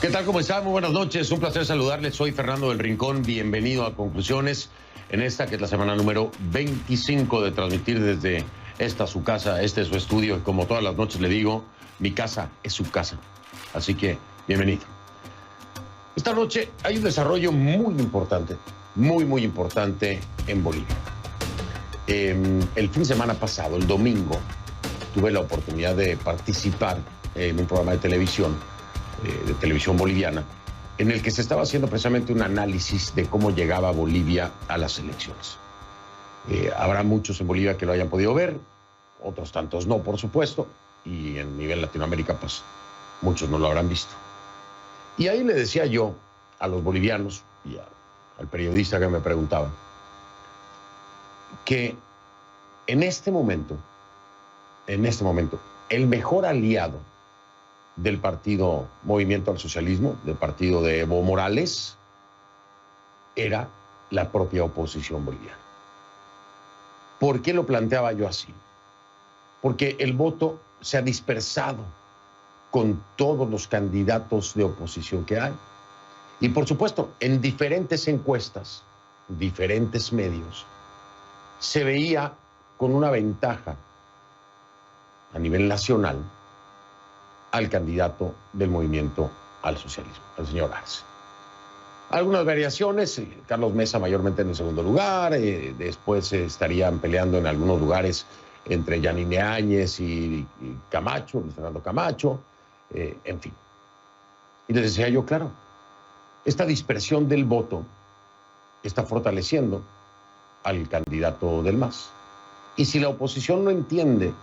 ¿Qué tal? ¿Cómo están? Muy buenas noches. Un placer saludarles. Soy Fernando del Rincón. Bienvenido a Conclusiones en esta que es la semana número 25 de transmitir desde esta su casa, este es su estudio. Y como todas las noches le digo, mi casa es su casa. Así que, bienvenido. Esta noche hay un desarrollo muy importante en Bolivia. El fin de semana pasado, el domingo, tuve la oportunidad de participar en un programa de televisión boliviana, en el que se estaba haciendo precisamente un análisis de cómo llegaba Bolivia a las elecciones. Habrá muchos en Bolivia que lo hayan podido ver, otros tantos no, por supuesto, y en nivel Latinoamérica, pues, muchos no lo habrán visto. Y ahí le decía yo a los bolivianos y al periodista que me preguntaba que en este momento, el mejor aliado del partido Movimiento al Socialismo, del partido de Evo Morales, era la propia oposición boliviana. ¿Por qué lo planteaba yo así? Porque el voto se ha dispersado con todos los candidatos de oposición que hay. Y por supuesto, en diferentes encuestas, diferentes medios, se veía con una ventaja a nivel nacional al candidato del Movimiento al Socialismo, el señor Arce. Algunas variaciones, Carlos Mesa mayormente en el segundo lugar, después estarían peleando en algunos lugares entre Yanine Áñez y Camacho, Luis Fernando Camacho, en fin. Y les decía yo, claro, esta dispersión del voto está fortaleciendo al candidato del MAS. Y si la oposición no entiende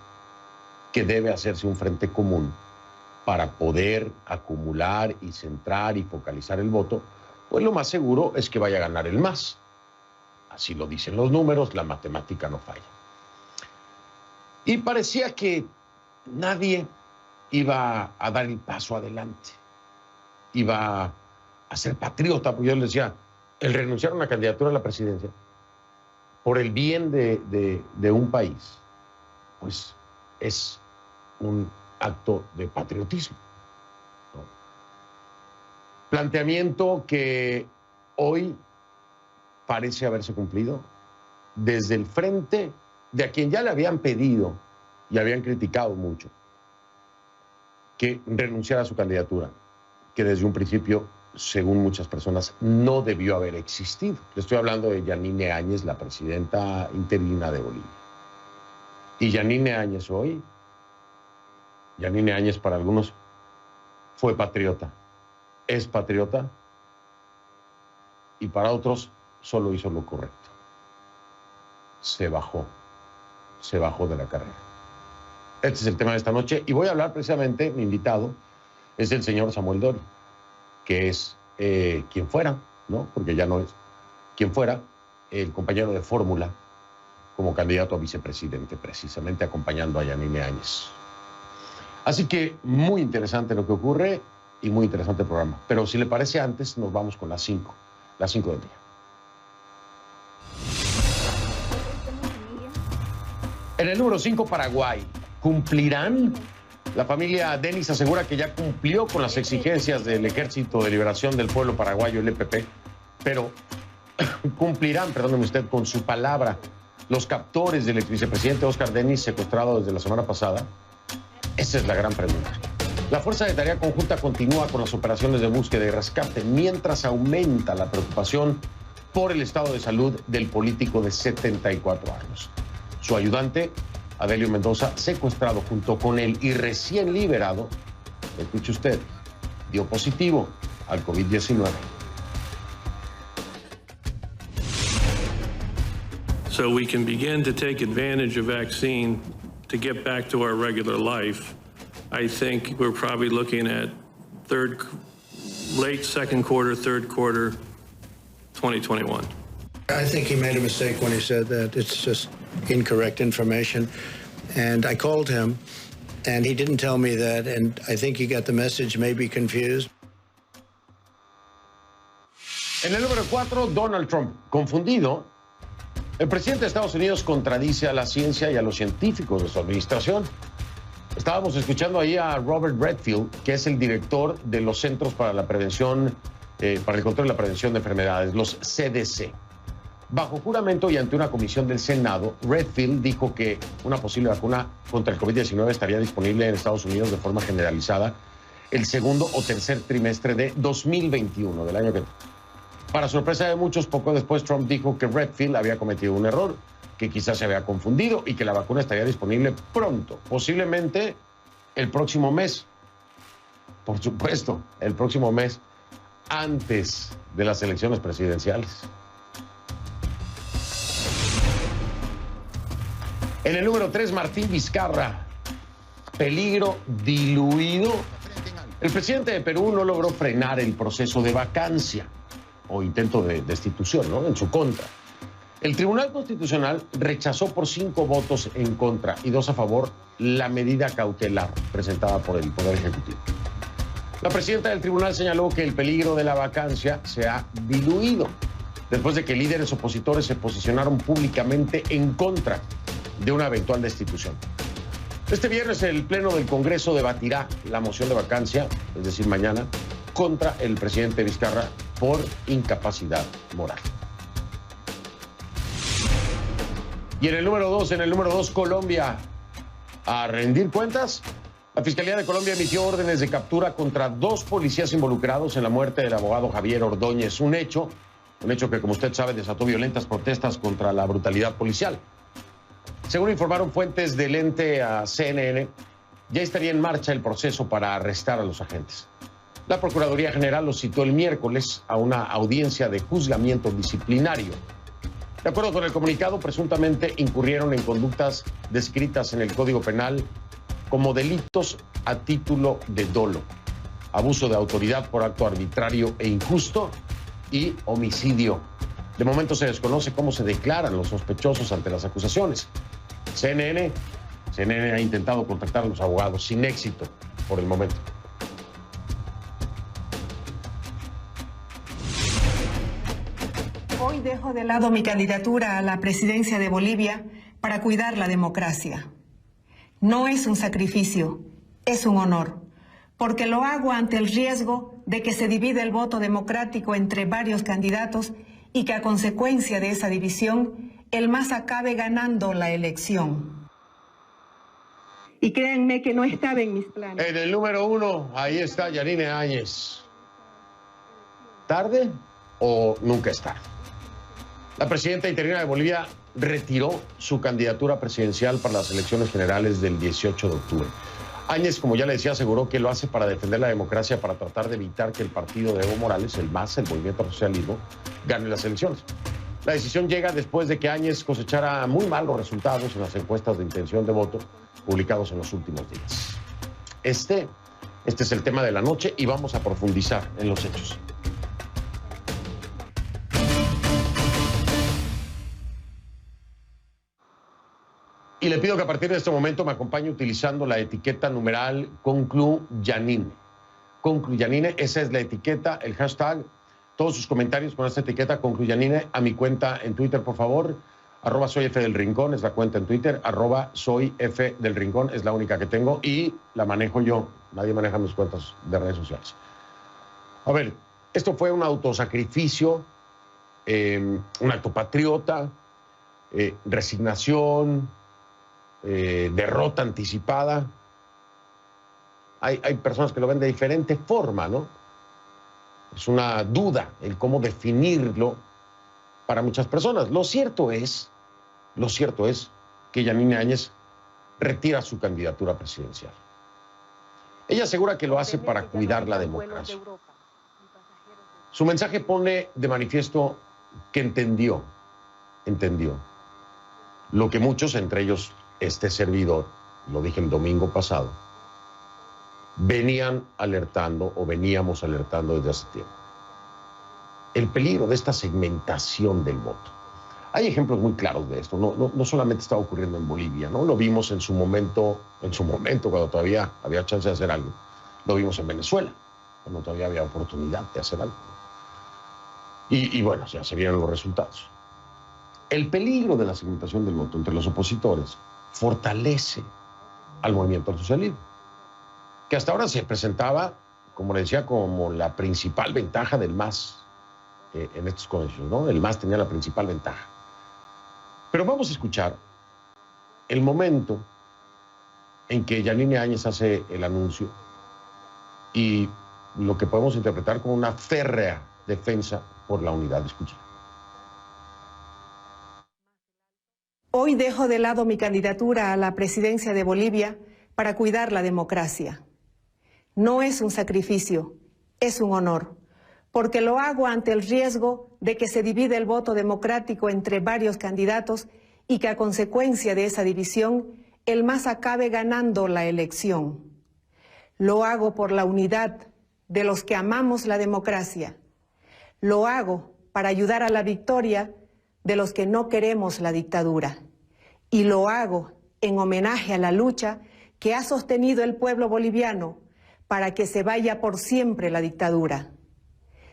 que debe hacerse un frente común para poder acumular y centrar y focalizar el voto, pues lo más seguro es que vaya a ganar el MAS. Así lo dicen los números, la matemática no falla. Y parecía que nadie iba a dar el paso adelante, iba a ser patriota, porque yo les decía, el renunciar a una candidatura a la presidencia por el bien de un país, pues es un acto de patriotismo, ¿no? Planteamiento que hoy parece haberse cumplido desde el frente de a quien ya le habían pedido y habían criticado mucho que renunciara a su candidatura, que desde un principio, según muchas personas, no debió haber existido. Le estoy hablando de Yanine Áñez, la presidenta interina de Bolivia. Y Yanine Áñez hoy, Yanine Áñez para algunos fue patriota, es patriota, y para otros solo hizo lo correcto. Se bajó de la carrera. Este es el tema de esta noche y voy a hablar precisamente, mi invitado es el señor Samuel Doria, que es quien fuera, ¿no? Porque ya no es, quien fuera el compañero de fórmula como candidato a vicepresidente, precisamente acompañando a Yanine Áñez. Así que muy interesante lo que ocurre y muy interesante el programa. Pero si le parece, antes nos vamos con las 5 del día. En el número 5, Paraguay. ¿Cumplirán? La familia Denis asegura que ya cumplió con las exigencias del Ejército de Liberación del Pueblo Paraguayo, el EPP, pero cumplirán, perdóneme usted, con su palabra los captores del exvicepresidente Óscar Denis, secuestrado desde la semana pasada. Esa es la gran pregunta. La Fuerza de Tarea Conjunta continúa con las operaciones de búsqueda y rescate, mientras aumenta la preocupación por el estado de salud del político de 74 años. Su ayudante, Adelio Mendoza, secuestrado junto con él y recién liberado, escuche usted, dio positivo al COVID-19. So we can begin to take advantage of vaccine to get back to our regular life. I think we're probably looking at late second quarter, third quarter, 2021. I think he made a mistake when he said that. It's just incorrect information. And I called him, and he didn't tell me that, and I think he got the message, maybe confused. En el número 4, Donald Trump. Confundido, el presidente de Estados Unidos contradice a la ciencia y a los científicos de su administración. Estábamos escuchando ahí a Robert Redfield, que es el director de los Centros para la Prevención, para el Control y la Prevención de Enfermedades, los CDC. Bajo juramento y ante una comisión del Senado, Redfield dijo que una posible vacuna contra el COVID-19 estaría disponible en Estados Unidos de forma generalizada el segundo o tercer trimestre de 2021, del año que... Para sorpresa de muchos, poco después Trump dijo que Redfield había cometido un error, que quizás se había confundido y que la vacuna estaría disponible pronto, posiblemente el próximo mes. Por supuesto, el próximo mes, antes de las elecciones presidenciales. En el número 3, Martín Vizcarra. Peligro diluido. El presidente de Perú no logró frenar el proceso de vacancia o intento de destitución, ¿no?, en su contra. El Tribunal Constitucional rechazó por 5 votos en contra y 2 a favor la medida cautelar presentada por el Poder Ejecutivo. La presidenta del tribunal señaló que el peligro de la vacancia se ha diluido después de que líderes opositores se posicionaron públicamente en contra de una eventual destitución. Este viernes el Pleno del Congreso debatirá la moción de vacancia, es decir, mañana, contra el presidente Vizcarra por incapacidad moral. Y en el número 2, Colombia. ¿A rendir cuentas? La Fiscalía de Colombia emitió órdenes de captura contra 2 policías involucrados en la muerte del abogado Javier Ordóñez. Un hecho que, como usted sabe, desató violentas protestas contra la brutalidad policial. Según informaron fuentes del ente a CNN, ya estaría en marcha el proceso para arrestar a los agentes. La Procuraduría General los citó el miércoles a una audiencia de juzgamiento disciplinario. De acuerdo con el comunicado, presuntamente incurrieron en conductas descritas en el Código Penal como delitos a título de dolo, abuso de autoridad por acto arbitrario e injusto y homicidio. De momento se desconoce cómo se declaran los sospechosos ante las acusaciones. CNN ha intentado contactar a los abogados sin éxito por el momento. Hoy dejo de lado mi candidatura a la presidencia de Bolivia para cuidar la democracia. No es un sacrificio, es un honor, porque lo hago ante el riesgo de que se divida el voto democrático entre varios candidatos y que a consecuencia de esa división, el MAS acabe ganando la elección. Y créanme que no estaba en mis planes. En el número 1, ahí está Yanine Áñez. ¿Tarde o nunca es tarde? La presidenta interina de Bolivia retiró su candidatura presidencial para las elecciones generales del 18 de octubre. Áñez, como ya le decía, aseguró que lo hace para defender la democracia, para tratar de evitar que el partido de Evo Morales, el MAS, el Movimiento al Socialismo, gane las elecciones. La decisión llega después de que Áñez cosechara muy malos resultados en las encuestas de intención de voto publicados en los últimos días. Este es el tema de la noche y vamos a profundizar en los hechos. Y le pido que a partir de este momento me acompañe utilizando la etiqueta numeral Concluyanine. Concluyanine, esa es la etiqueta, el hashtag. Todos sus comentarios con esta etiqueta Concluyanine a mi cuenta en Twitter, por favor. @soyfdelrincón es la cuenta en Twitter. @soyfdelrincón es la única que tengo y la manejo yo. Nadie maneja mis cuentas de redes sociales. A ver, esto fue un autosacrificio, un acto patriota, resignación, derrota anticipada. Hay personas que lo ven de diferente forma, ¿no? Es una duda el cómo definirlo para muchas personas. Lo cierto es que Yanine Áñez retira su candidatura presidencial. Ella asegura que lo hace para cuidar la democracia. Su mensaje pone de manifiesto que entendió lo que muchos, entre ellos este servidor, lo dije el domingo pasado, veníamos alertando desde hace tiempo. El peligro de esta segmentación del voto. Hay ejemplos muy claros de esto. No solamente está ocurriendo en Bolivia, ¿no? Lo vimos en su momento, cuando todavía había chance de hacer algo. Lo vimos en Venezuela, cuando todavía había oportunidad de hacer algo. Y bueno, ya se vieron los resultados. El peligro de la segmentación del voto entre los opositores fortalece al movimiento al socialismo, que hasta ahora se presentaba, como le decía, como la principal ventaja del MAS en estos comicios, ¿no? El MAS tenía la principal ventaja. Pero vamos a escuchar el momento en que Yanine Áñez hace el anuncio y lo que podemos interpretar como una férrea defensa por la unidad. Escucha. Hoy dejo de lado mi candidatura a la presidencia de Bolivia para cuidar la democracia. No es un sacrificio, es un honor, porque lo hago ante el riesgo de que se divida el voto democrático entre varios candidatos y que a consecuencia de esa división el MAS acabe ganando la elección. Lo hago por la unidad de los que amamos la democracia. Lo hago para ayudar a la victoria de los que no queremos la dictadura. Y lo hago en homenaje a la lucha que ha sostenido el pueblo boliviano para que se vaya por siempre la dictadura.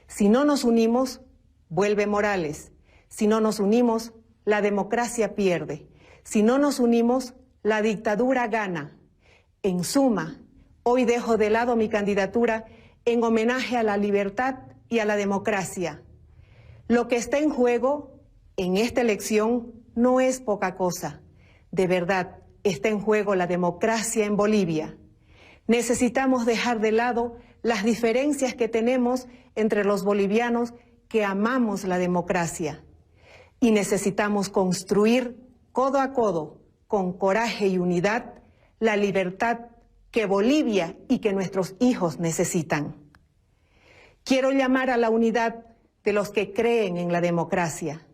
Si no nos unimos, vuelve Morales. Si no nos unimos, la democracia pierde. Si no nos unimos, la dictadura gana. En suma, hoy dejo de lado mi candidatura en homenaje a la libertad y a la democracia. Lo que está en juego en esta elección no es poca cosa. De verdad, está en juego la democracia en Bolivia. Necesitamos dejar de lado las diferencias que tenemos entre los bolivianos que amamos la democracia. Y necesitamos construir codo a codo, con coraje y unidad, la libertad que Bolivia y que nuestros hijos necesitan. Quiero llamar a la unidad de los que creen en la democracia.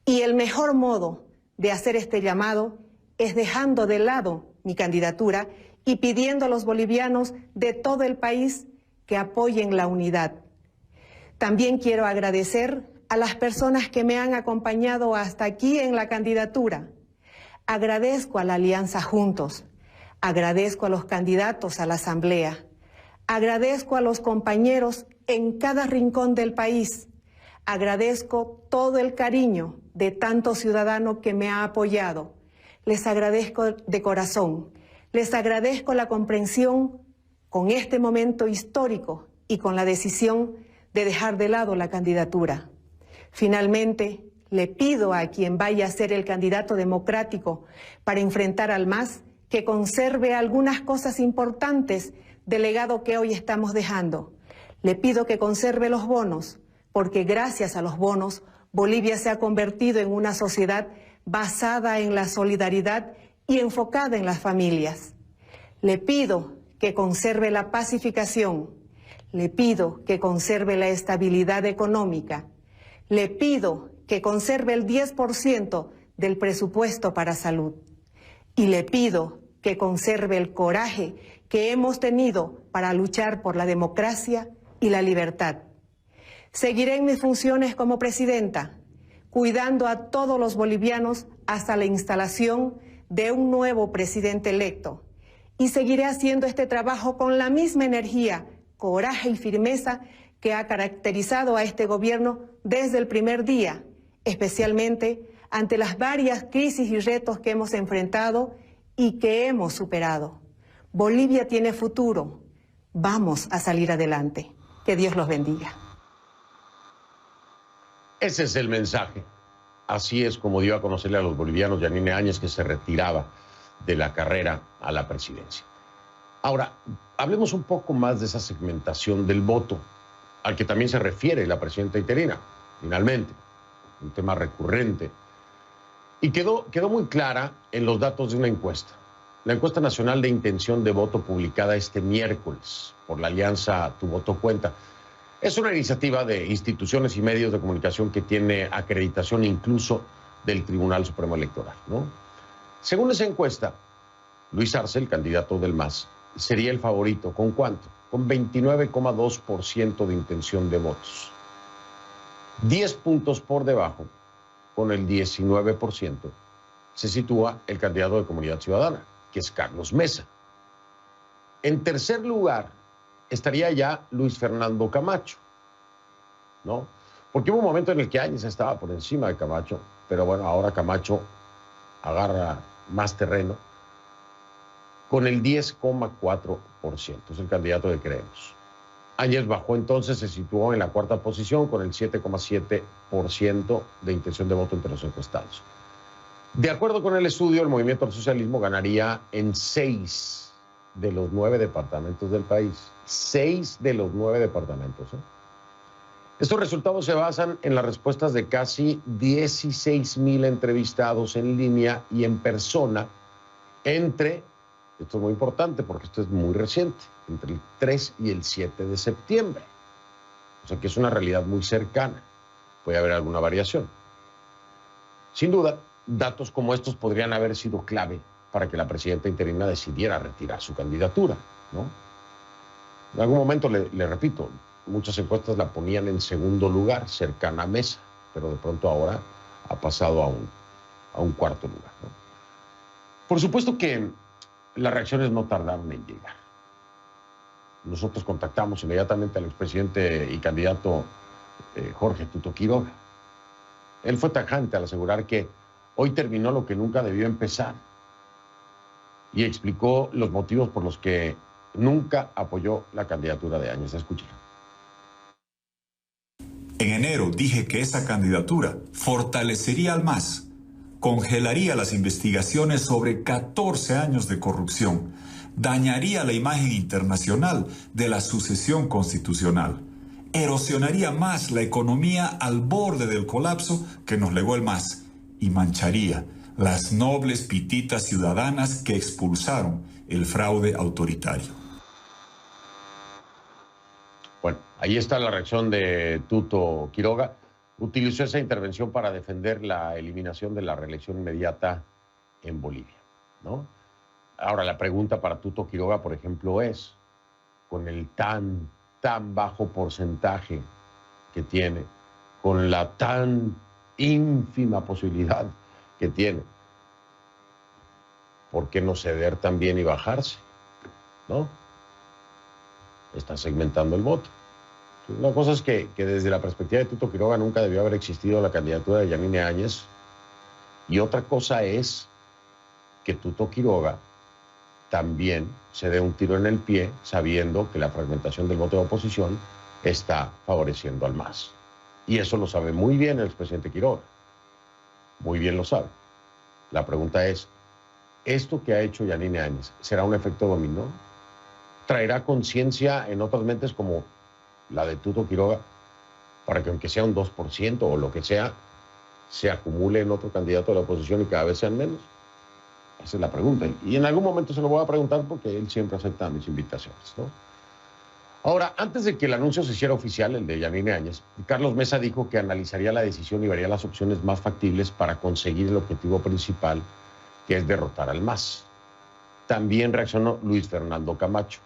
Y el mejor modo de hacer este llamado es dejando de lado mi candidatura y pidiendo a los bolivianos de todo el país que apoyen la unidad. También quiero agradecer a las personas que me han acompañado hasta aquí en la candidatura. Agradezco a la Alianza Juntos, agradezco a los candidatos a la Asamblea, agradezco a los compañeros en cada rincón del país, agradezco todo el cariño de tanto ciudadano que me ha apoyado. Les agradezco de corazón, les agradezco la comprensión con este momento histórico y con la decisión de dejar de lado la candidatura. Finalmente, le pido a quien vaya a ser el candidato democrático para enfrentar al MAS que conserve algunas cosas importantes del legado que hoy estamos dejando. Le pido que conserve los bonos, porque gracias a los bonos, Bolivia se ha convertido en una sociedad basada en la solidaridad y enfocada en las familias. Le pido que conserve la pacificación. Le pido que conserve la estabilidad económica. Le pido que conserve el 10% del presupuesto para salud. Y le pido que conserve el coraje que hemos tenido para luchar por la democracia y la libertad. Seguiré en mis funciones como presidenta, cuidando a todos los bolivianos hasta la instalación de un nuevo presidente electo. Y seguiré haciendo este trabajo con la misma energía, coraje y firmeza que ha caracterizado a este gobierno desde el primer día, especialmente ante las varias crisis y retos que hemos enfrentado y que hemos superado. Bolivia tiene futuro. Vamos a salir adelante. Que Dios los bendiga. Ese es el mensaje. Así es como dio a conocerle a los bolivianos Yanine Áñez que se retiraba de la carrera a la presidencia. Ahora, hablemos un poco más de esa segmentación del voto, al que también se refiere la presidenta interina, finalmente, un tema recurrente. Y quedó muy clara en los datos de una encuesta. La encuesta nacional de intención de voto publicada este miércoles por la alianza Tu Voto Cuenta. Es una iniciativa de instituciones y medios de comunicación que tiene acreditación incluso del Tribunal Supremo Electoral, ¿no? Según esa encuesta, Luis Arce, el candidato del MAS, sería el favorito. ¿Con cuánto? Con 29,2% de intención de votos. 10 puntos por debajo, con el 19%, se sitúa el candidato de Comunidad Ciudadana, que es Carlos Mesa. En tercer lugar estaría ya Luis Fernando Camacho, ¿no? Porque hubo un momento en el que Áñez estaba por encima de Camacho, pero bueno, ahora Camacho agarra más terreno. con el 10,4%. Es el candidato que creemos. Áñez bajó entonces, se situó en la cuarta posición con el 7,7% de intención de voto entre los encuestados. De acuerdo con el estudio, el Movimiento al Socialismo ganaría en 6 de los 9 departamentos del país. 6 de los 9 departamentos. Estos resultados se basan en las respuestas de casi 16,000 entrevistados en línea y en persona entre, esto es muy importante porque esto es muy reciente, entre el 3 y el 7 de septiembre. O sea que es una realidad muy cercana. Puede haber alguna variación. Sin duda, datos como estos podrían haber sido clave para que la presidenta interina decidiera retirar su candidatura, ¿no? En algún momento, le repito, muchas encuestas la ponían en segundo lugar, cercana a Mesa, pero de pronto ahora ha pasado a un cuarto lugar, ¿no? Por supuesto que las reacciones no tardaron en llegar. Nosotros contactamos inmediatamente al expresidente y candidato Jorge Tuto Quiroga. Él fue tajante al asegurar que hoy terminó lo que nunca debió empezar y explicó los motivos por los que nunca apoyó la candidatura de Áñez. Escúchelo. En enero dije que esa candidatura fortalecería al MAS, congelaría las investigaciones sobre 14 años de corrupción, dañaría la imagen internacional de la sucesión constitucional, erosionaría más la economía al borde del colapso que nos legó el MAS y mancharía las nobles pititas ciudadanas que expulsaron el fraude autoritario. Bueno, ahí está la reacción de Tuto Quiroga. Utilizó esa intervención para defender la eliminación de la reelección inmediata en Bolivia, ¿no? Ahora, la pregunta para Tuto Quiroga, por ejemplo, es, con el tan bajo porcentaje que tiene, con la tan ínfima posibilidad que tiene, ¿por qué no ceder también y bajarse? ¿No? Está segmentando el voto. Una cosa es que desde la perspectiva de Tuto Quiroga nunca debió haber existido la candidatura de Yanine Áñez, y otra cosa es que Tuto Quiroga también se dé un tiro en el pie sabiendo que la fragmentación del voto de oposición está favoreciendo al MAS. Y eso lo sabe muy bien el expresidente Quiroga. Muy bien lo sabe. La pregunta es, ¿esto que ha hecho Yanine Áñez será un efecto dominó? ¿Traerá conciencia en otras mentes como la de Tuto Quiroga para que aunque sea un 2% o lo que sea, se acumule en otro candidato de la oposición y cada vez sean menos? Esa es la pregunta. Y en algún momento se lo voy a preguntar porque él siempre acepta mis invitaciones, ¿no? Ahora, antes de que el anuncio se hiciera oficial, el de Yanine Áñez, Carlos Mesa dijo que analizaría la decisión y vería las opciones más factibles para conseguir el objetivo principal, que es derrotar al MAS. También reaccionó Luis Fernando Camacho.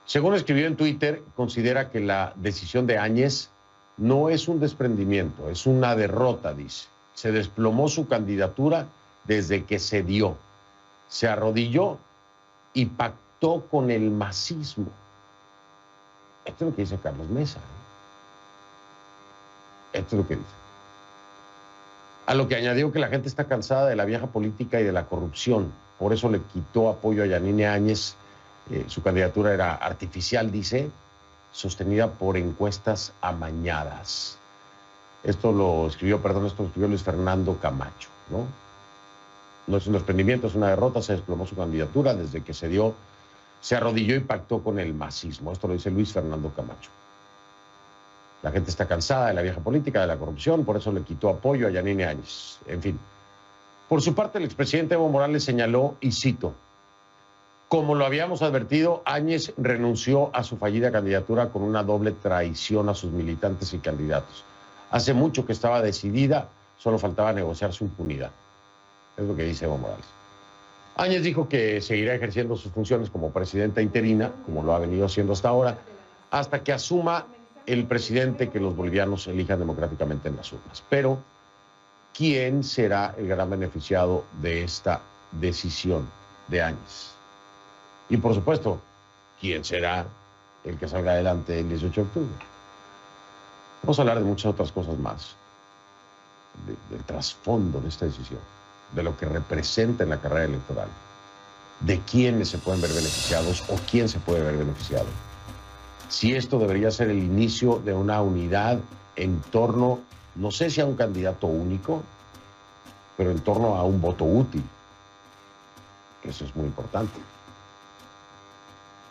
Según escribió en Twitter, considera que la decisión de Áñez no es un desprendimiento, es una derrota, dice. Se desplomó su candidatura desde que cedió. Se arrodilló y pactó con el masismo. Esto es lo que dice Carlos Mesa. Esto es lo que dice. A lo que añadió que la gente está cansada de la vieja política y de la corrupción. Por eso le quitó apoyo a Yanine Áñez. Su candidatura era artificial, dice, sostenida por encuestas amañadas. Esto lo escribió Luis Fernando Camacho, ¿no? No es un desprendimiento, es una derrota. Se desplomó su candidatura desde que se arrodilló y pactó con el masismo. Esto lo dice Luis Fernando Camacho. La gente está cansada de la vieja política, de la corrupción, por eso le quitó apoyo a Yanine Áñez. En fin. Por su parte, el expresidente Evo Morales señaló, y cito, como lo habíamos advertido, Áñez renunció a su fallida candidatura con una doble traición a sus militantes y candidatos. Hace mucho que estaba decidida, solo faltaba negociar su impunidad. Es lo que dice Evo Morales. Áñez dijo que seguirá ejerciendo sus funciones como presidenta interina, como lo ha venido haciendo hasta ahora, hasta que asuma el presidente que los bolivianos elijan democráticamente en las urnas. Pero, ¿quién será el gran beneficiado de esta decisión de Áñez? Y, por supuesto, ¿quién será el que salga adelante el 18 de octubre? Vamos a hablar de muchas otras cosas más, del trasfondo de esta decisión, de lo que representa en la carrera electoral. de quiénes se pueden ver beneficiados o quién se puede ver beneficiado. Si esto debería ser el inicio de una unidad en torno, no sé si a un candidato único, pero en torno a un voto útil. Eso es muy importante.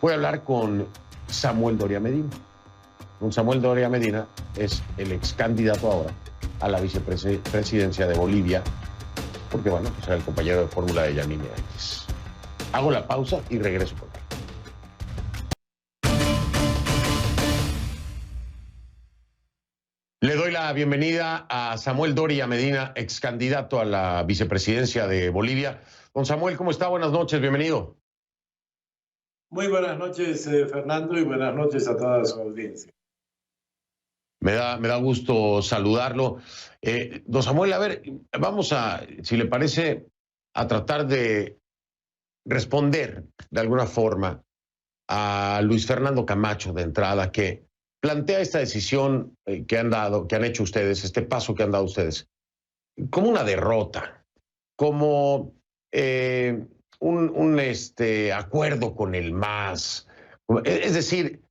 Voy a hablar con Samuel Doria Medina. Don Samuel Doria Medina es el ex candidato ahora a la vicepresidencia de Bolivia, porque bueno, pues era el compañero de fórmula de Yanine Áñez. Hago la pausa y regreso con él. Le doy la bienvenida a Samuel Doria Medina, ex candidato a la vicepresidencia de Bolivia. Don Samuel, ¿cómo está? Buenas noches, bienvenido. Muy buenas noches, Fernando, y buenas noches a toda su audiencia. Me da gusto saludarlo. Don Samuel, a ver, vamos a, si le parece, a tratar de responder de alguna forma a Luis Fernando Camacho de entrada, que plantea esta decisión que han hecho ustedes, este paso que han dado ustedes, como una derrota, como un acuerdo con el MAS. Es decir,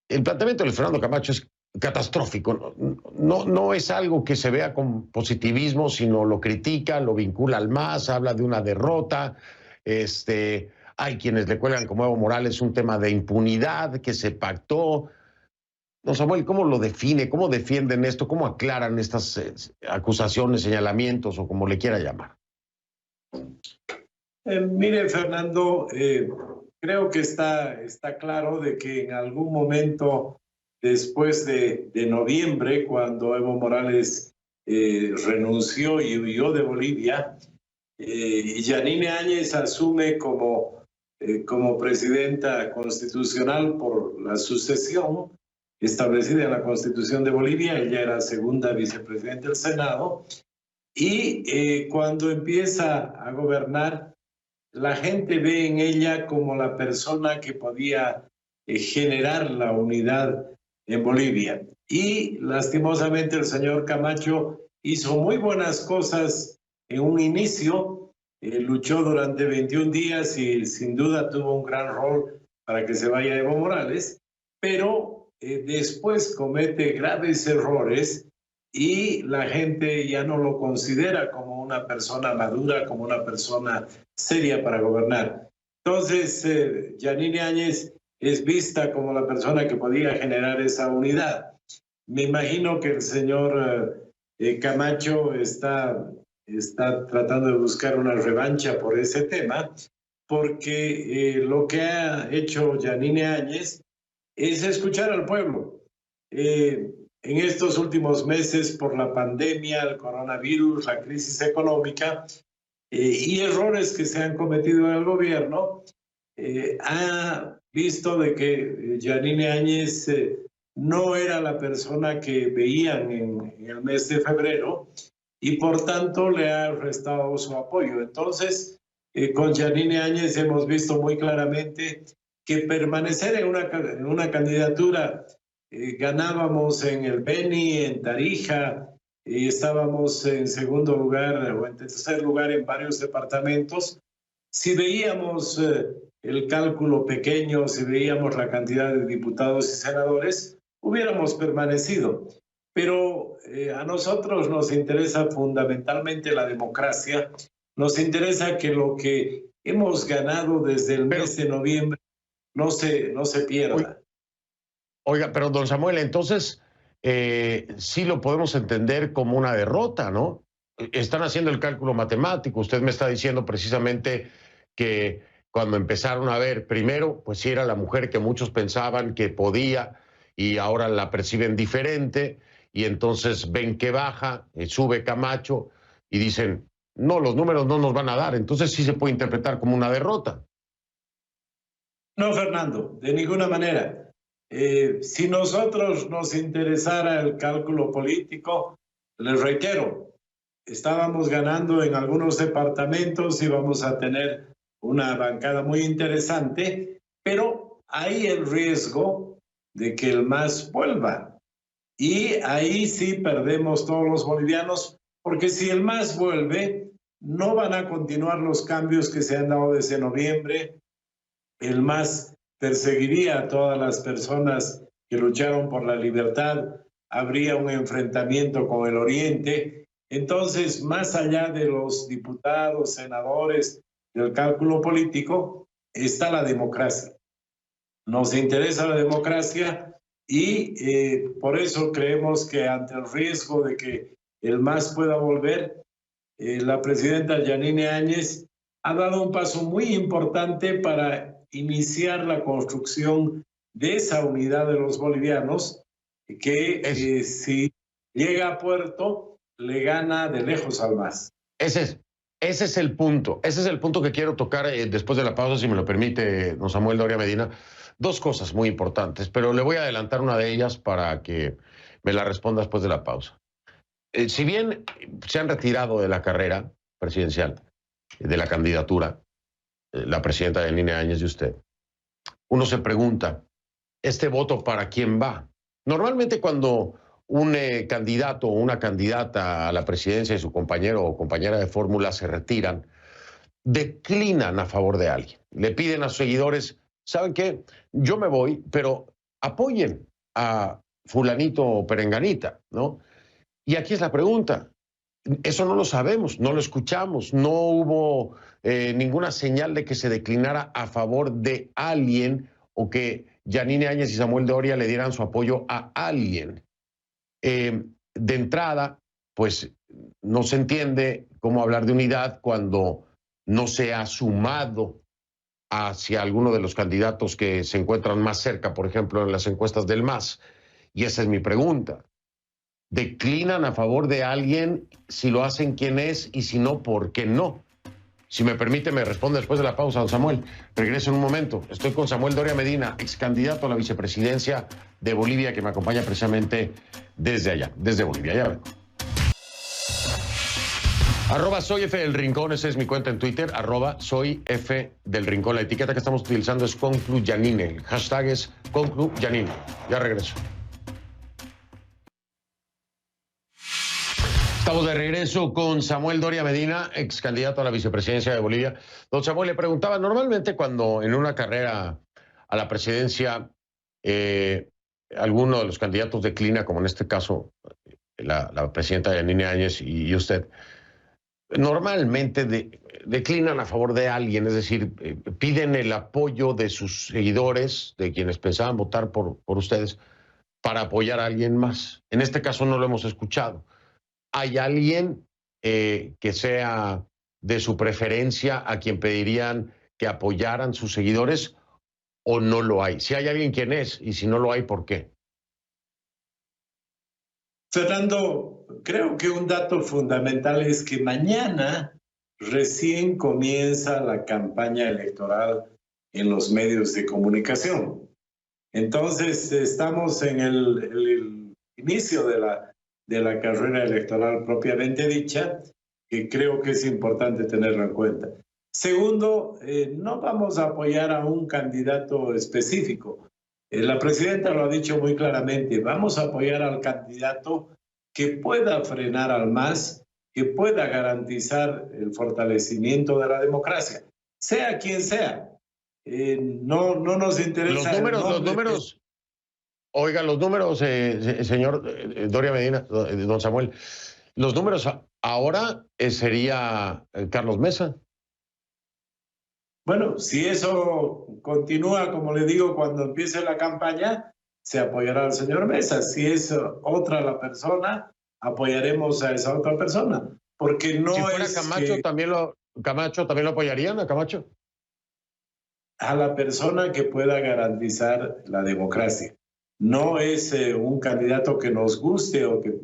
el planteamiento de Luis Fernando Camacho es catastrófico. No es algo que se vea con positivismo, sino lo critica, lo vincula al MAS, habla de una derrota. Hay quienes le cuelgan como Evo Morales un tema de impunidad que se pactó. Don Samuel, ¿cómo lo define? ¿Cómo defienden esto? ¿Cómo aclaran estas acusaciones, señalamientos o como le quiera llamar? Mire, Fernando, creo que está claro de que en algún momento después de noviembre, cuando Evo Morales renunció y huyó de Bolivia, y Yanine Áñez asume como presidenta constitucional por la sucesión establecida en la Constitución de Bolivia. Ella era segunda vicepresidenta del Senado, y cuando empieza a gobernar, la gente ve en ella como la persona que podía generar la unidad en Bolivia. Y lastimosamente el señor Camacho hizo muy buenas cosas en un inicio, luchó durante 21 días y sin duda tuvo un gran rol para que se vaya Evo Morales, pero después comete graves errores y la gente ya no lo considera como una persona madura, como una persona seria para gobernar. Entonces, Yanine Áñez es vista como la persona que podía generar esa unidad. Me imagino que el señor Camacho está tratando de buscar una revancha por ese tema, porque lo que ha hecho Yanine Áñez es escuchar al pueblo. En estos últimos meses, por la pandemia, el coronavirus, la crisis económica y errores que se han cometido en el gobierno, ha visto de que Yanine Áñez no era la persona que veían en el mes de febrero y por tanto le ha restado su apoyo. Entonces, con Yanine Áñez hemos visto muy claramente que permanecer en una candidatura, ganábamos en el Beni, en Tarija, y estábamos en segundo lugar o en tercer lugar en varios departamentos. Si veíamos el cálculo pequeño, si veíamos la cantidad de diputados y senadores, hubiéramos permanecido. Pero a nosotros nos interesa fundamentalmente la democracia, nos interesa que lo que hemos ganado desde el mes de noviembre no se pierda. Oiga, pero don Samuel, entonces sí lo podemos entender como una derrota, ¿no? Están haciendo el cálculo matemático. Usted me está diciendo precisamente que cuando empezaron a ver, primero, pues sí era la mujer que muchos pensaban que podía y ahora la perciben diferente y entonces ven que baja, sube Camacho y dicen, no, los números no nos van a dar. Entonces sí se puede interpretar como una derrota. No, Fernando, de ninguna manera. Si nosotros nos interesara el cálculo político, les reitero, estábamos ganando en algunos departamentos, íbamos a tener una bancada muy interesante, pero hay el riesgo de que el MAS vuelva. Y ahí sí perdemos todos los bolivianos, porque si el MAS vuelve, no van a continuar los cambios que se han dado desde noviembre. El MAS perseguiría a todas las personas que lucharon por la libertad. Habría un enfrentamiento con el Oriente. Entonces, más allá de los diputados, senadores, del cálculo político, está la democracia. Nos interesa la democracia y por eso creemos que ante el riesgo de que el MAS pueda volver, la presidenta Yanine Áñez ha dado un paso muy importante para iniciar la construcción de esa unidad de los bolivianos que si llega a puerto le gana de lejos al MAS. Ese es el punto. Ese es el punto que quiero tocar después de la pausa, si me lo permite, don Samuel Doria Medina. Dos cosas muy importantes, pero le voy a adelantar una de ellas para que me la responda después de la pausa. Si bien se han retirado de la carrera presidencial, de la candidatura, la presidenta Yanine Áñez y usted, uno se pregunta, ¿este voto para quién va? Normalmente cuando un candidato o una candidata a la presidencia y su compañero o compañera de fórmula se retiran, declinan a favor de alguien. Le piden a sus seguidores, ¿saben qué? Yo me voy, pero apoyen a fulanito o perenganita, ¿no? Y aquí es la pregunta. Eso no lo sabemos, no lo escuchamos, no hubo ninguna señal de que se declinara a favor de alguien o que Yanine Áñez y Samuel Doria le dieran su apoyo a alguien. De entrada, pues no se entiende cómo hablar de unidad cuando no se ha sumado hacia alguno de los candidatos que se encuentran más cerca, por ejemplo, en las encuestas del MAS. Y esa es mi pregunta. ¿Declinan a favor de alguien? Si lo hacen, ¿quién es? Y si no, ¿por qué no? Si me permite, me responde después de la pausa, don Samuel. Regreso en un momento. Estoy con Samuel Doria Medina, ex candidato a la vicepresidencia de Bolivia, que me acompaña precisamente desde allá, desde Bolivia. Ya vengo. @soy F del Rincón, esa es mi cuenta en Twitter, @soy F del Rincón. La etiqueta que estamos utilizando es ConcluYanine. El hashtag es ConcluYanine. Ya regreso. Estamos de regreso con Samuel Doria Medina, ex candidato a la vicepresidencia de Bolivia. Don Samuel, le preguntaba, normalmente cuando en una carrera a la presidencia alguno de los candidatos declina, como en este caso la presidenta Yanine Áñez y usted, normalmente declinan a favor de alguien, es decir, piden el apoyo de sus seguidores, de quienes pensaban votar por ustedes, para apoyar a alguien más. En este caso no lo hemos escuchado. ¿Hay alguien que sea de su preferencia a quien pedirían que apoyaran sus seguidores o no lo hay? Si hay alguien, ¿quién es? Y si no lo hay, ¿por qué? Fernando, creo que un dato fundamental es que mañana recién comienza la campaña electoral en los medios de comunicación. Entonces, estamos en el inicio de la carrera electoral propiamente dicha, que creo que es importante tenerlo en cuenta. Segundo, no vamos a apoyar a un candidato específico. La presidenta lo ha dicho muy claramente, vamos a apoyar al candidato que pueda frenar al MAS, que pueda garantizar el fortalecimiento de la democracia, sea quien sea. No nos interesa... Los números... Oiga, los números, señor Doria Medina, don Samuel, los números ahora sería Carlos Mesa. Bueno, si eso continúa, como le digo, cuando empiece la campaña, se apoyará al señor Mesa. Si es otra la persona, apoyaremos a esa otra persona. Porque no si fuera es Camacho, que... ¿Camacho también lo apoyarían a Camacho? A la persona que pueda garantizar la democracia. No es un candidato que nos guste o que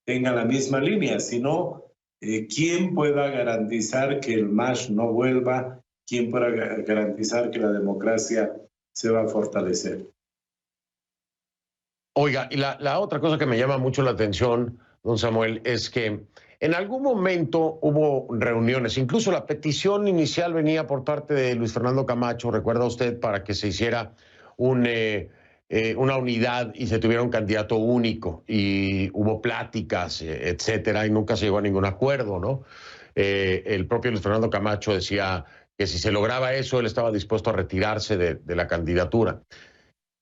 tenga la misma línea, sino quién pueda garantizar que el MAS no vuelva, quién pueda garantizar que la democracia se va a fortalecer. Oiga, y la otra cosa que me llama mucho la atención, don Samuel, es que en algún momento hubo reuniones, incluso la petición inicial venía por parte de Luis Fernando Camacho, recuerda usted, para que se hiciera una unidad y se tuviera un candidato único y hubo pláticas, etcétera, y nunca se llegó a ningún acuerdo, ¿no? El propio Luis Fernando Camacho decía que si se lograba eso, él estaba dispuesto a retirarse de la candidatura.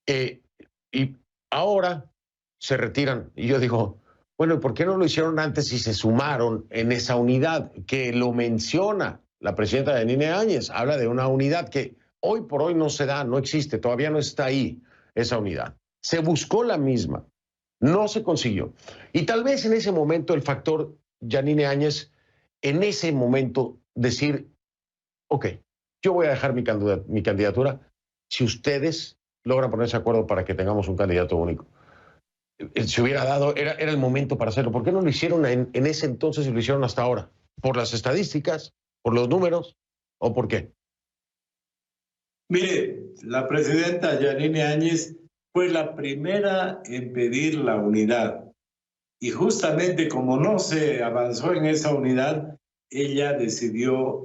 Y ahora se retiran. Y yo digo, bueno, ¿y por qué no lo hicieron antes y se sumaron en esa unidad? Que lo menciona la presidenta Yanine Áñez. Habla de una unidad que hoy por hoy no se da, no existe, todavía no está ahí esa unidad. Se buscó la misma, no se consiguió. Y tal vez en ese momento el factor Yanine Áñez, en ese momento decir, ok, yo voy a dejar mi candidatura si ustedes logran ponerse de acuerdo para que tengamos un candidato único. Se hubiera dado, era el momento para hacerlo. ¿Por qué no lo hicieron en ese entonces y lo hicieron hasta ahora? ¿Por las estadísticas? ¿Por los números? ¿O por qué? Mire, la presidenta Yanine Áñez fue la primera en pedir la unidad. Y justamente como no se avanzó en esa unidad, ella decidió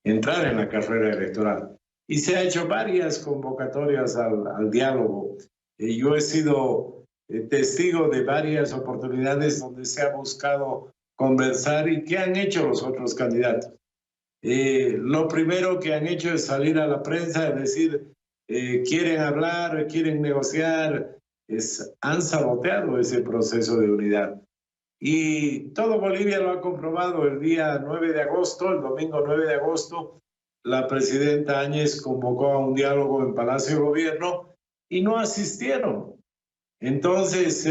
entrar en la carrera electoral. Y se ha hecho varias convocatorias al diálogo. Yo he sido testigo de varias oportunidades donde se ha buscado conversar. ¿Y qué han hecho los otros candidatos? Lo primero que han hecho es salir a la prensa y decir, quieren hablar, quieren negociar. Han saboteado ese proceso de unidad. Y todo Bolivia lo ha comprobado. El día 9 de agosto, el domingo 9 de agosto, la presidenta Áñez convocó a un diálogo en Palacio de Gobierno y no asistieron. Entonces,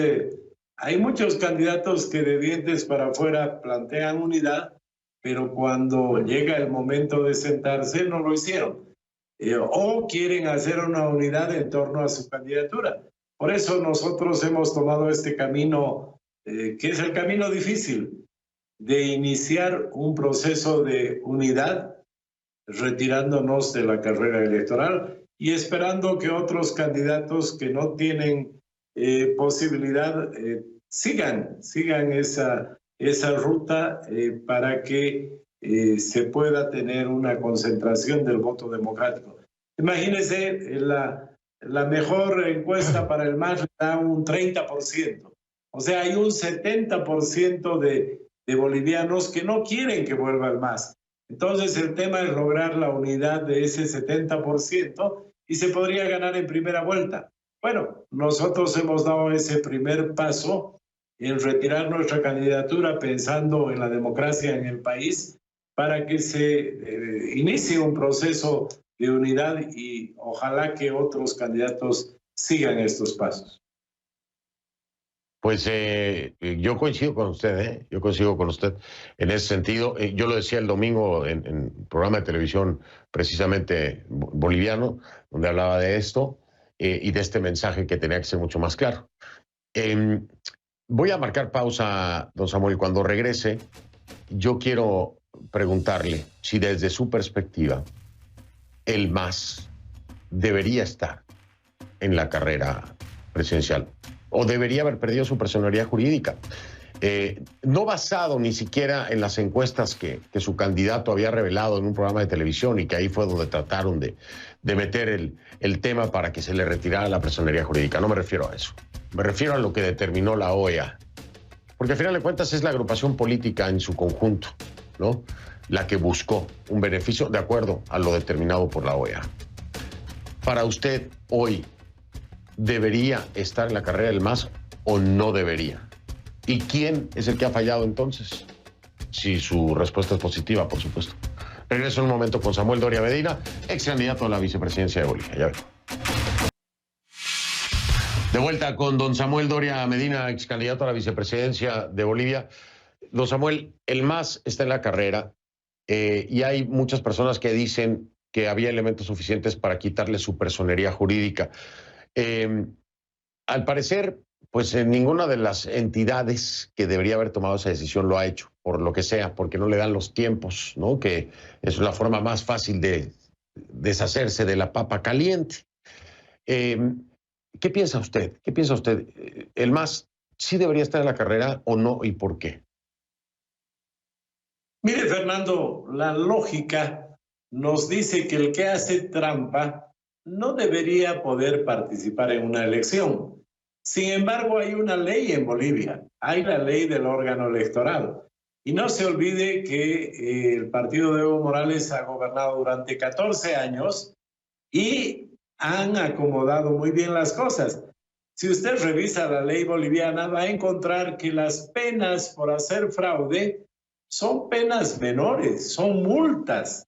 hay muchos candidatos que de dientes para afuera plantean unidad, pero cuando llega el momento de sentarse no lo hicieron. O quieren hacer una unidad en torno a su candidatura. Por eso nosotros hemos tomado este camino, que es el camino difícil, de iniciar un proceso de unidad, retirándonos de la carrera electoral y esperando que otros candidatos que no tienen posibilidad sigan esa ruta para que se pueda tener una concentración del voto democrático. Imagínense, la mejor encuesta para el MAS da un 30%. O sea, hay un 70% de bolivianos que no quieren que vuelva el MAS. Entonces, el tema es lograr la unidad de ese 70% y se podría ganar en primera vuelta. Bueno, nosotros hemos dado ese primer paso en retirar nuestra candidatura pensando en la democracia en el país para que se inicie un proceso de unidad y ojalá que otros candidatos sigan estos pasos. Pues yo coincido con usted, yo coincido con usted en ese sentido. Yo lo decía el domingo en un programa de televisión precisamente boliviano, donde hablaba de esto y de este mensaje que tenía que ser mucho más claro. Voy a marcar pausa, don Samuel. Cuando regrese, yo quiero preguntarle si desde su perspectiva el MAS debería estar en la carrera presidencial o debería haber perdido su personalidad jurídica. No basado ni siquiera en las encuestas que su candidato había revelado en un programa de televisión y que ahí fue donde trataron de meter el tema para que se le retirara la personalidad jurídica. No me refiero a eso. Me refiero a lo que determinó la OEA. Porque al final de cuentas es la agrupación política en su conjunto, ¿no?, la que buscó un beneficio de acuerdo a lo determinado por la OEA. Para usted, hoy, ¿debería estar en la carrera del MAS o no debería? ¿Y quién es el que ha fallado entonces? Si su respuesta es positiva, por supuesto. Regreso en un momento con Samuel Doria Medina, ex candidato a la vicepresidencia de Bolivia. Ya vengo. De vuelta con don Samuel Doria Medina, ex candidato a la vicepresidencia de Bolivia. Don Samuel, el MAS está en la carrera y hay muchas personas que dicen que había elementos suficientes para quitarle su personería jurídica. Al parecer, pues ninguna de las entidades que debería haber tomado esa decisión lo ha hecho, por lo que sea, porque no le dan los tiempos, ¿no?, que es la forma más fácil de deshacerse de la papa caliente. ¿Qué piensa usted? ¿Qué piensa usted? ¿El MAS sí debería estar en la carrera o no, y por qué? Mire, Fernando, la lógica nos dice que el que hace trampa no debería poder participar en una elección. Sin embargo, hay una ley en Bolivia, hay la ley del órgano electoral. Y no se olvide que el partido de Evo Morales ha gobernado durante 14 años y han acomodado muy bien las cosas. Si usted revisa la ley boliviana, va a encontrar que las penas por hacer fraude son penas menores, son multas.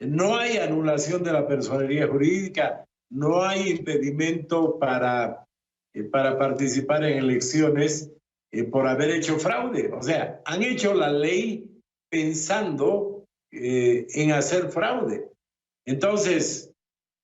No hay anulación de la personería jurídica, no hay impedimento para participar en elecciones por haber hecho fraude. O sea, han hecho la ley pensando en hacer fraude. Entonces,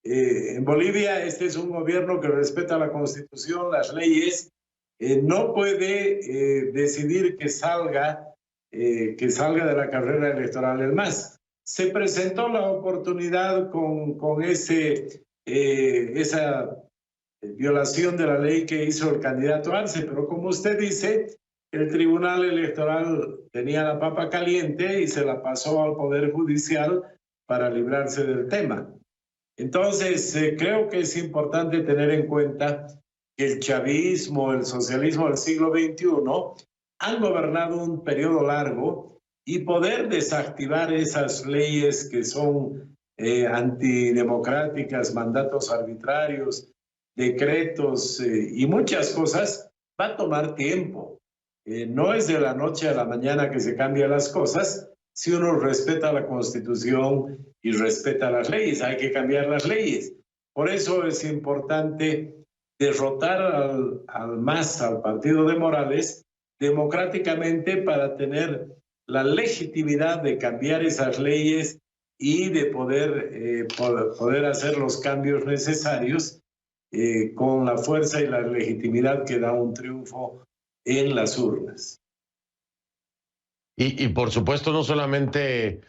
en Bolivia este es un gobierno que respeta la Constitución, las leyes, no puede decidir que salga de la carrera electoral. Es más, se presentó la oportunidad con esa violación de la ley que hizo el candidato Arce, pero como usted dice, el Tribunal Electoral tenía la papa caliente y se la pasó al Poder Judicial para librarse del tema. Entonces, creo que es importante tener en cuenta que el chavismo, el socialismo del siglo XXI han gobernado un periodo largo y poder desactivar esas leyes que son antidemocráticas, mandatos arbitrarios, decretos y muchas cosas, va a tomar tiempo. No es de la noche a la mañana que se cambian las cosas. Si uno respeta la Constitución y respeta las leyes, hay que cambiar las leyes. Por eso es importante derrotar al MAS, al partido de Morales, democráticamente para tener la legitimidad de cambiar esas leyes y de poder hacer los cambios necesarios con la fuerza y la legitimidad que da un triunfo en las urnas. Y por supuesto, no solamente,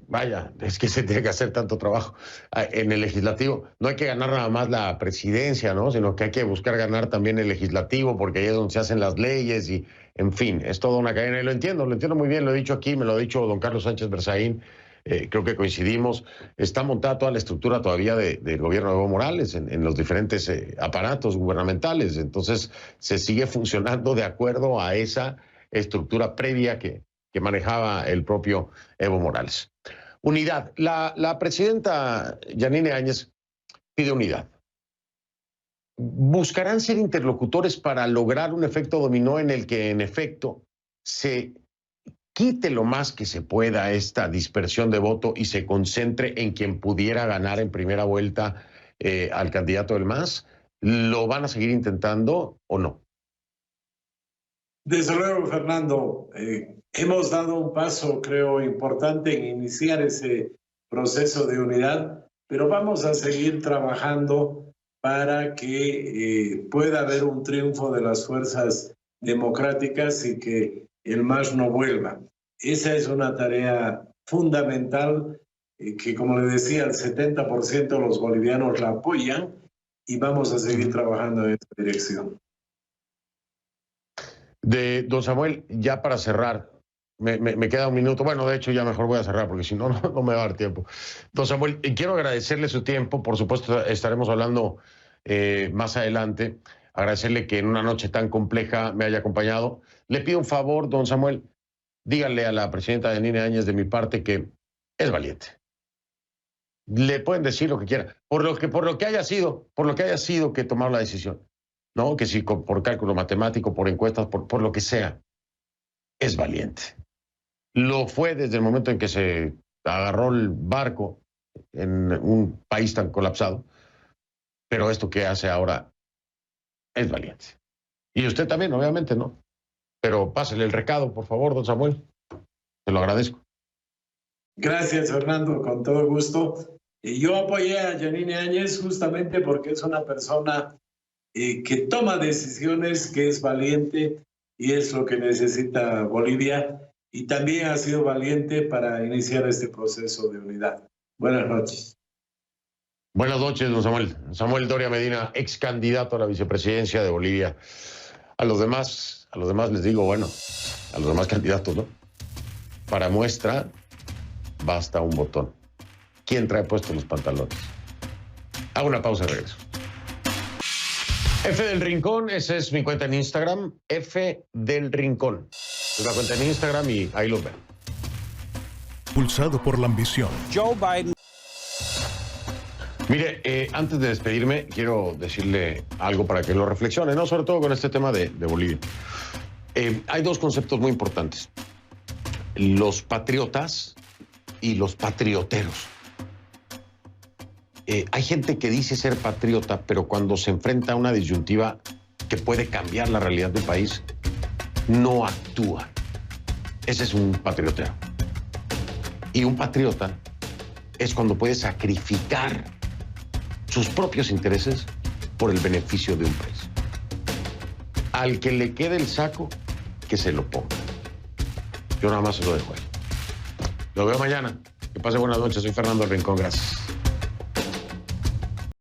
vaya, es que se tiene que hacer tanto trabajo en el legislativo. No hay que ganar nada más la presidencia, ¿no? Sino que hay que buscar ganar también el legislativo, porque ahí es donde se hacen las leyes y, en fin, es toda una cadena. Y lo entiendo muy bien, lo he dicho aquí, me lo ha dicho don Carlos Sánchez Berzaín. Creo que coincidimos. Está montada toda la estructura todavía del gobierno de Evo Morales en los diferentes aparatos gubernamentales. Entonces, se sigue funcionando de acuerdo a esa estructura previa que manejaba el propio Evo Morales. Unidad. La presidenta Yanine Áñez pide unidad. ¿Buscarán ser interlocutores para lograr un efecto dominó en el que, en efecto, se quite lo más que se pueda esta dispersión de voto y se concentre en quien pudiera ganar en primera vuelta al candidato del MAS? ¿Lo van a seguir intentando o no? Desde luego, Fernando, hemos dado un paso, creo, importante en iniciar ese proceso de unidad, pero vamos a seguir trabajando para que pueda haber un triunfo de las fuerzas democráticas y que el MAS no vuelva. Esa es una tarea fundamental que, como le decía, el 70% de los bolivianos la apoyan y vamos a seguir trabajando en esa dirección. Don Samuel, ya para cerrar, me queda un minuto. Bueno, de hecho, ya mejor voy a cerrar porque si no, no me va a dar tiempo. Don Samuel, quiero agradecerle su tiempo. Por supuesto, estaremos hablando más adelante. Agradecerle que en una noche tan compleja me haya acompañado. Le pido un favor, don Samuel, díganle a la presidenta Yanine Áñez de mi parte que es valiente. Le pueden decir lo que quieran, por lo que haya sido que tomaron la decisión. No, que si por cálculo matemático, por encuestas, por lo que sea, es valiente. Lo fue desde el momento en que se agarró el barco en un país tan colapsado, pero esto que hace ahora es valiente. Y usted también, obviamente, ¿no? Pero pásele el recado, por favor, don Samuel. Se lo agradezco. Gracias, Fernando, con todo gusto. Yo apoyé a Yanine Áñez justamente porque es una persona que toma decisiones, que es valiente y es lo que necesita Bolivia, y también ha sido valiente para iniciar este proceso de unidad. Buenas noches. Buenas noches, don Samuel. Samuel Doria Medina, ex candidato a la vicepresidencia de Bolivia. A los demás les digo, bueno, a los demás candidatos, ¿no? Para muestra, basta un botón. ¿Quién trae puestos los pantalones? Hago una pausa y regreso. F del Rincón, esa es mi cuenta en Instagram, F del Rincón. Es la cuenta en Instagram y ahí los ven. Impulsado por la ambición. Joe Biden. Mire, antes de despedirme, quiero decirle algo para que lo reflexione, ¿no? Sobre todo con este tema de Bolivia. Hay dos conceptos muy importantes. Los patriotas y los patrioteros. Hay gente que dice ser patriota, pero cuando se enfrenta a una disyuntiva que puede cambiar la realidad del país, no actúa. Ese es un patriotero. Y un patriota es cuando puede sacrificar sus propios intereses por el beneficio de un país. Al que le quede el saco, que se lo ponga. Yo nada más se lo dejo ahí. Lo veo mañana. Que pase buenas noches. Soy Fernando Rincón. Gracias.